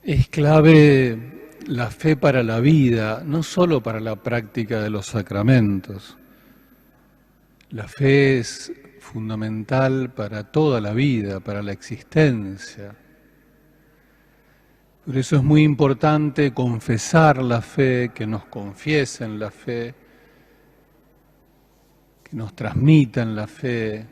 Es clave la fe para la vida, no solo para la práctica de los sacramentos. La fe es fundamental para toda la vida, para la existencia. Por eso es muy importante confesar la fe, que nos confiesen la fe, que nos transmitan la fe,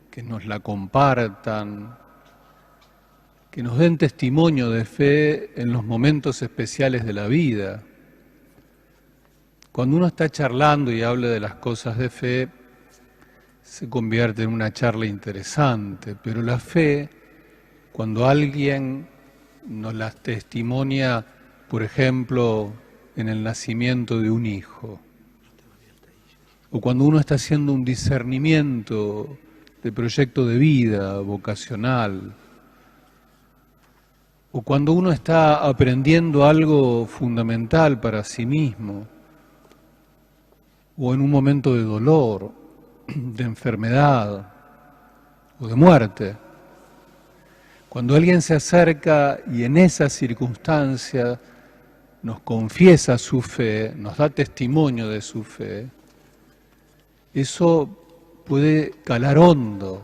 que nos la compartan, que nos den testimonio de fe en los momentos especiales de la vida. Cuando uno está charlando y habla de las cosas de fe, se convierte en una charla interesante, pero la fe, cuando alguien nos la testimonia, por ejemplo, en el nacimiento de un hijo, o cuando uno está haciendo un discernimiento de proyecto de vida vocacional, o cuando uno está aprendiendo algo fundamental para sí mismo, o en un momento de dolor, de enfermedad o de muerte. Cuando alguien se acerca y en esa circunstancia nos confiesa su fe, nos da testimonio de su fe, eso puede calar hondo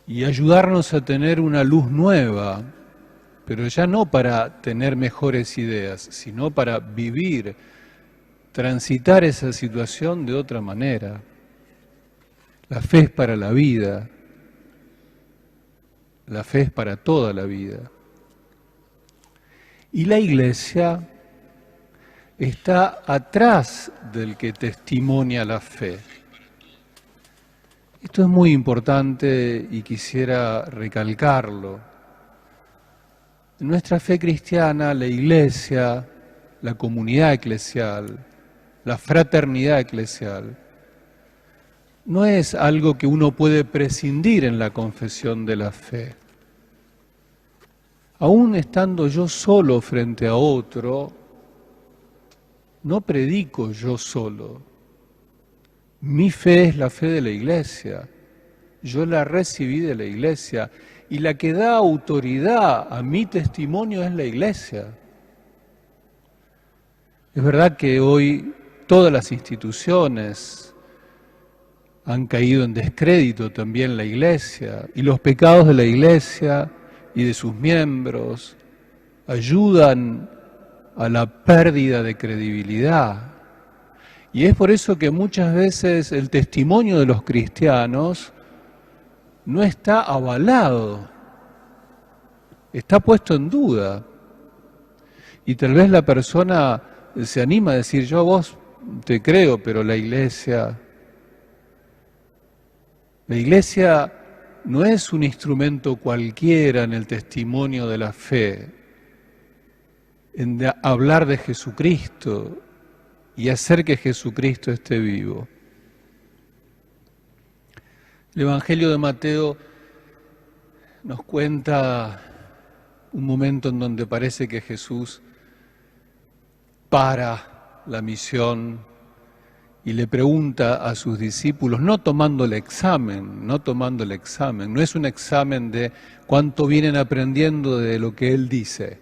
y ayudarnos a tener una luz nueva, pero ya no para tener mejores ideas, sino para vivir, transitar esa situación de otra manera. La fe es para la vida, la fe es para toda la vida. Y la Iglesia está atrás del que testimonia la fe. Esto es muy importante y quisiera recalcarlo. En nuestra fe cristiana, la Iglesia, la comunidad eclesial, la fraternidad eclesial, no es algo que uno puede prescindir en la confesión de la fe. Aún estando yo solo frente a otro, no predico yo solo. Mi fe es la fe de la Iglesia. Yo la recibí de la Iglesia y la que da autoridad a mi testimonio es la Iglesia. Es verdad que hoy todas las instituciones han caído en descrédito, también la Iglesia, y los pecados de la Iglesia y de sus miembros ayudan a la pérdida de credibilidad. Y es por eso que muchas veces el testimonio de los cristianos no está avalado, está puesto en duda. Y tal vez la persona se anima a decir, yo a vos te creo, pero la Iglesia no es un instrumento cualquiera en el testimonio de la fe, en hablar de Jesucristo y hacer que Jesucristo esté vivo. El Evangelio de Mateo nos cuenta un momento en donde parece que Jesús para la misión y le pregunta a sus discípulos, no tomando el examen, no es un examen de cuánto vienen aprendiendo de lo que Él dice,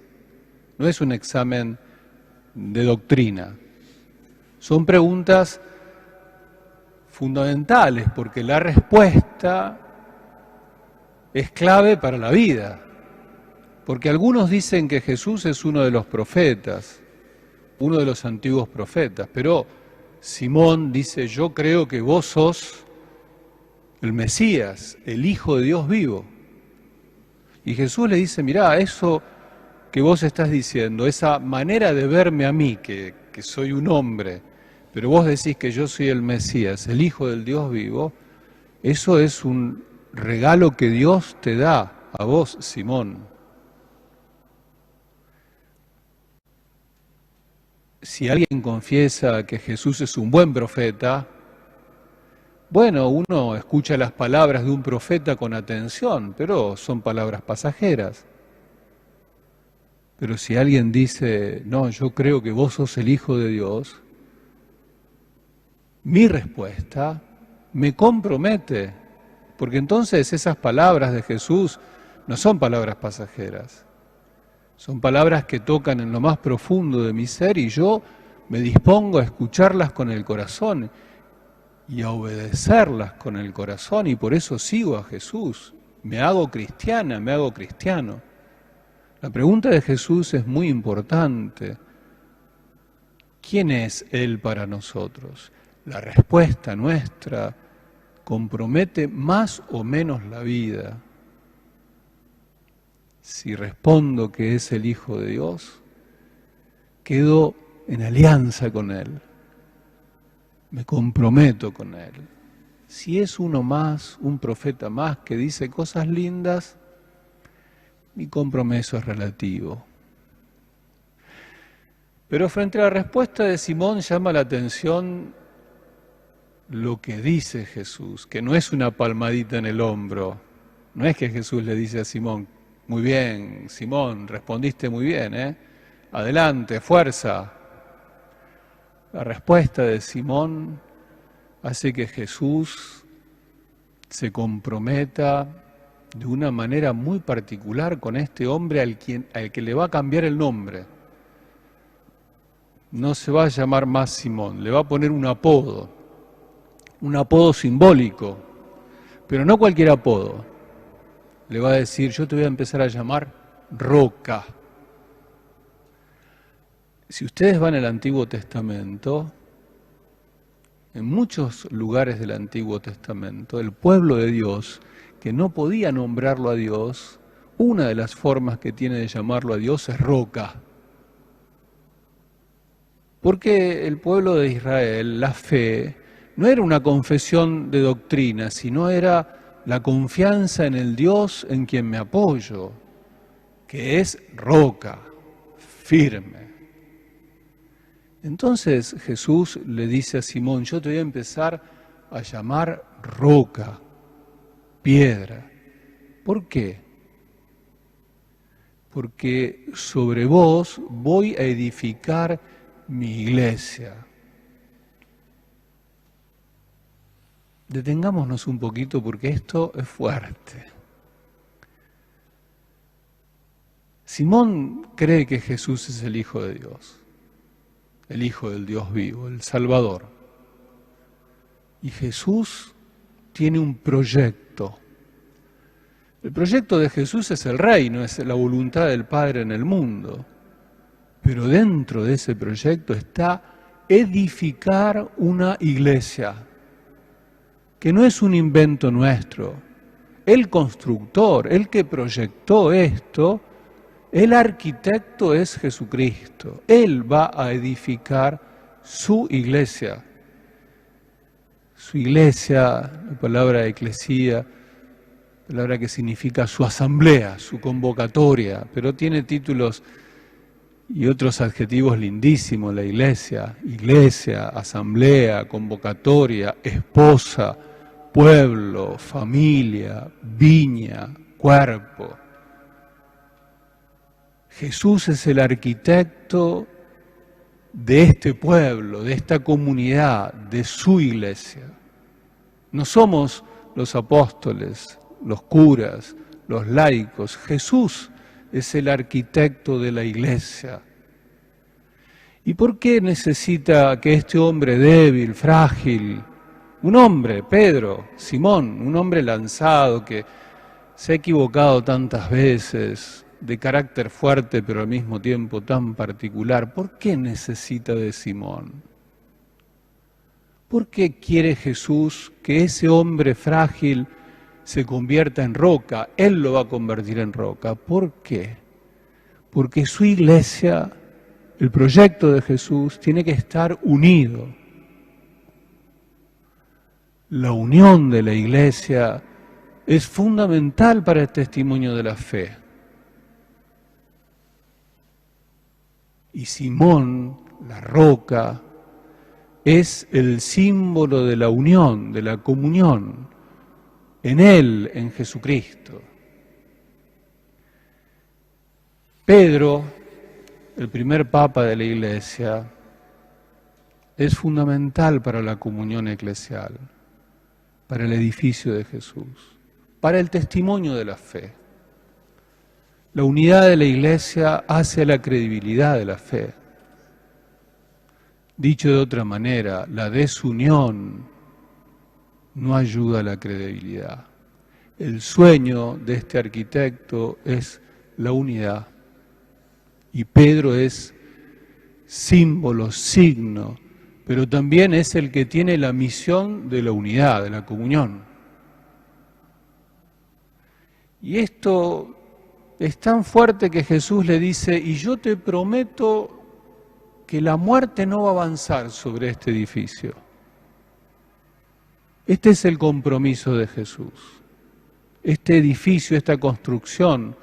no es un examen de doctrina, son preguntas fundamentales, porque la respuesta es clave para la vida. Porque algunos dicen que Jesús es uno de los profetas, uno de los antiguos profetas, pero Simón dice, yo creo que vos sos el Mesías, el Hijo de Dios vivo. Y Jesús le dice, mirá, eso que vos estás diciendo, esa manera de verme a mí, que soy un hombre, pero vos decís que yo soy el Mesías, el Hijo del Dios vivo, eso es un regalo que Dios te da a vos, Simón. Si alguien confiesa que Jesús es un buen profeta, bueno, uno escucha las palabras de un profeta con atención, pero son palabras pasajeras. Pero si alguien dice, no, yo creo que vos sos el Hijo de Dios, mi respuesta me compromete, porque entonces esas palabras de Jesús no son palabras pasajeras. Son palabras que tocan en lo más profundo de mi ser y yo me dispongo a escucharlas con el corazón y a obedecerlas con el corazón, y por eso sigo a Jesús. Me hago cristiana, me hago cristiano. La pregunta de Jesús es muy importante. ¿Quién es Él para nosotros? La respuesta nuestra compromete más o menos la vida. Si respondo que es el Hijo de Dios, quedo en alianza con Él, me comprometo con Él. Si es uno más, un profeta más que dice cosas lindas, mi compromiso es relativo. Pero frente a la respuesta de Simón llama la atención lo que dice Jesús, que no es una palmadita en el hombro. No es que Jesús le dice a Simón: muy bien, Simón, respondiste muy bien, adelante, fuerza. La respuesta de Simón hace que Jesús se comprometa de una manera muy particular con este hombre al que le va a cambiar el nombre. No se va a llamar más Simón, le va a poner un apodo simbólico, pero no cualquier apodo. Le va a decir: yo te voy a empezar a llamar Roca. Si ustedes van al Antiguo Testamento, en muchos lugares del Antiguo Testamento, el pueblo de Dios, que no podía nombrarlo a Dios, una de las formas que tiene de llamarlo a Dios es Roca. Porque el pueblo de Israel, la fe, no era una confesión de doctrina, sino era la confianza en el Dios en quien me apoyo, que es roca, firme. Entonces Jesús le dice a Simón: yo te voy a empezar a llamar roca, piedra. ¿Por qué? Porque sobre vos voy a edificar mi iglesia. Detengámonos un poquito porque esto es fuerte. Simón cree que Jesús es el Hijo de Dios, el Hijo del Dios vivo, el Salvador. Y Jesús tiene un proyecto. El proyecto de Jesús es el reino, es la voluntad del Padre en el mundo. Pero dentro de ese proyecto está edificar una iglesia, que no es un invento nuestro. El constructor, el que proyectó esto, el arquitecto es Jesucristo. Él va a edificar su iglesia. Su iglesia, la palabra eclesía, palabra que significa su asamblea, su convocatoria, pero tiene títulos y otros adjetivos lindísimos: la iglesia, asamblea, convocatoria, esposa, pueblo, familia, viña, cuerpo. Jesús es el arquitecto de este pueblo, de esta comunidad, de su iglesia. No somos los apóstoles, los curas, los laicos. Jesús es el arquitecto de la iglesia. ¿Y por qué necesita que este hombre débil, frágil, un hombre, Pedro, Simón, un hombre lanzado que se ha equivocado tantas veces, de carácter fuerte pero al mismo tiempo tan particular, ¿por qué necesita de Simón? ¿Por qué quiere Jesús que ese hombre frágil se convierta en roca? Él lo va a convertir en roca. ¿Por qué? Porque su iglesia, el proyecto de Jesús, tiene que estar unido. La unión de la iglesia es fundamental para el testimonio de la fe. Y Simón, la roca, es el símbolo de la unión, de la comunión, en Él, en Jesucristo. Pedro, el primer papa de la Iglesia, es fundamental para la comunión eclesial, para el edificio de Jesús, para el testimonio de la fe. La unidad de la Iglesia hace la credibilidad de la fe. Dicho de otra manera, la desunión no ayuda a la credibilidad. El sueño de este arquitecto es la unidad. Y Pedro es símbolo, signo, pero también es el que tiene la misión de la unidad, de la comunión. Y esto es tan fuerte que Jesús le dice, y yo te prometo que la muerte no va a avanzar sobre este edificio. Este es el compromiso de Jesús. Este edificio, esta construcción,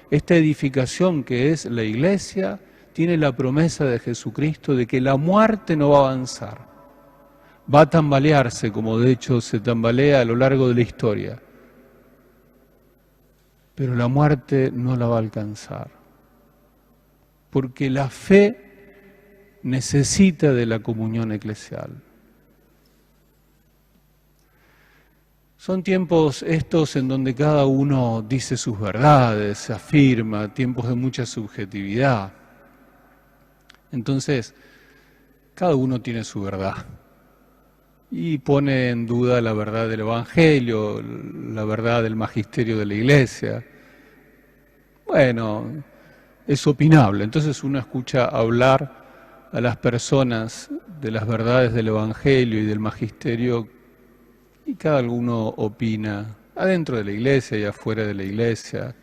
esta edificación que es la Iglesia, tiene la promesa de Jesucristo de que la muerte no va a avanzar. Va a tambalearse, como de hecho se tambalea a lo largo de la historia. Pero la muerte no la va a alcanzar. Porque la fe necesita de la comunión eclesial. Son tiempos estos en donde cada uno dice sus verdades, se afirma, tiempos de mucha subjetividad. Entonces, cada uno tiene su verdad y pone en duda la verdad del Evangelio, la verdad del magisterio de la Iglesia. Bueno, es opinable. Entonces uno escucha hablar a las personas de las verdades del Evangelio y del magisterio y cada uno opina adentro de la Iglesia y afuera de la Iglesia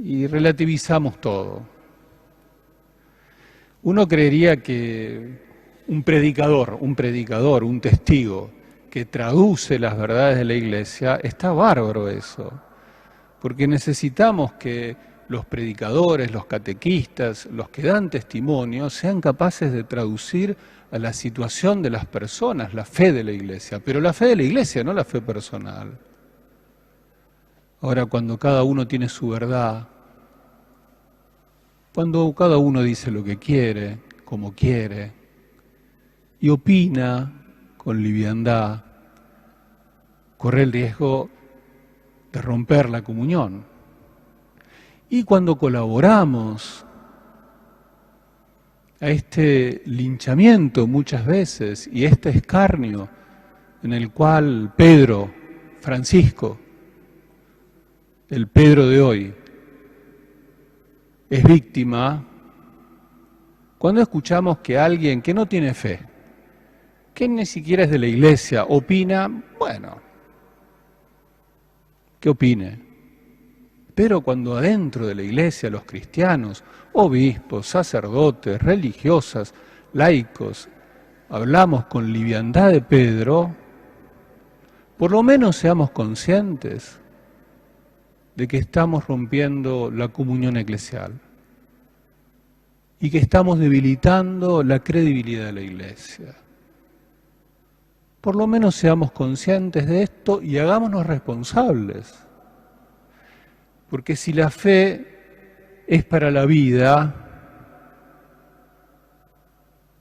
y relativizamos todo. Uno creería que un predicador, un testigo que traduce las verdades de la Iglesia, está bárbaro eso, porque necesitamos que los predicadores, los catequistas, los que dan testimonio, sean capaces de traducir a la situación de las personas la fe de la Iglesia, pero la fe de la Iglesia, no la fe personal. Ahora, cuando cada uno tiene su verdad, cuando cada uno dice lo que quiere, como quiere, y opina con liviandad, corre el riesgo de romper la comunión. Y cuando colaboramos a este linchamiento muchas veces y este escarnio en el cual Pedro, Francisco, el Pedro de hoy, es víctima, cuando escuchamos que alguien que no tiene fe, que ni siquiera es de la Iglesia, opina, bueno, que opine. Pero cuando adentro de la Iglesia los cristianos, obispos, sacerdotes, religiosas, laicos, hablamos con liviandad de Pedro, por lo menos seamos conscientes de que estamos rompiendo la comunión eclesial y que estamos debilitando la credibilidad de la Iglesia. Por lo menos seamos conscientes de esto y hagámonos responsables. Porque si la fe es para la vida,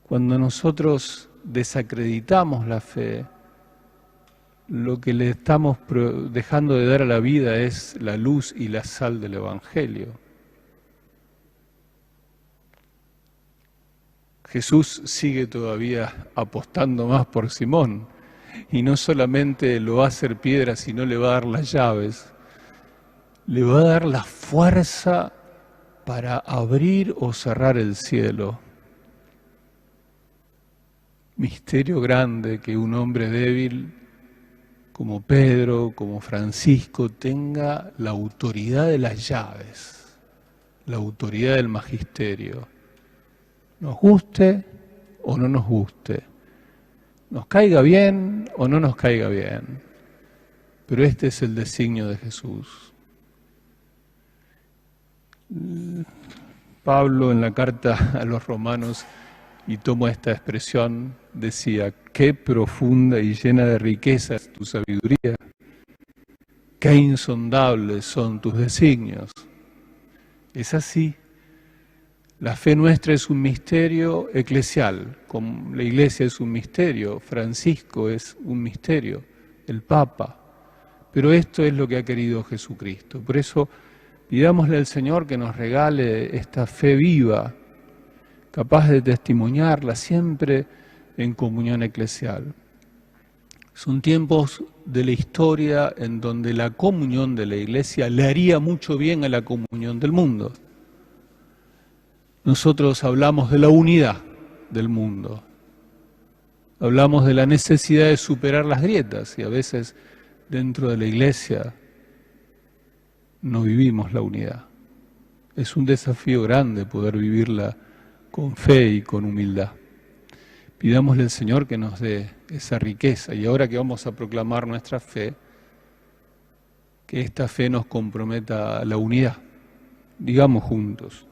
cuando nosotros desacreditamos la fe, lo que le estamos dejando de dar a la vida es la luz y la sal del Evangelio. Jesús sigue todavía apostando más por Simón, y no solamente lo va a hacer piedra, sino le va a dar las llaves, le va a dar la fuerza para abrir o cerrar el cielo. Misterio grande que un hombre débil como Pedro, como Francisco, tenga la autoridad de las llaves, la autoridad del magisterio. Nos guste o no nos guste, nos caiga bien o no nos caiga bien, pero este es el designio de Jesús. Pablo en la carta a los romanos, y tomo esta expresión, decía, qué profunda y llena de riqueza es tu sabiduría, qué insondables son tus designios. Es así. La fe nuestra es un misterio eclesial, como la Iglesia es un misterio, Francisco es un misterio, el Papa. Pero esto es lo que ha querido Jesucristo. Por eso Pidámosle al Señor que nos regale esta fe viva, capaz de testimoniarla siempre en comunión eclesial. Son tiempos de la historia en donde la comunión de la Iglesia le haría mucho bien a la comunión del mundo. Nosotros hablamos de la unidad del mundo, hablamos de la necesidad de superar las grietas y a veces dentro de la Iglesia no vivimos la unidad. Es un desafío grande poder vivirla con fe y con humildad. Pidámosle al Señor que nos dé esa riqueza y ahora que vamos a proclamar nuestra fe, que esta fe nos comprometa a la unidad. Digamos juntos: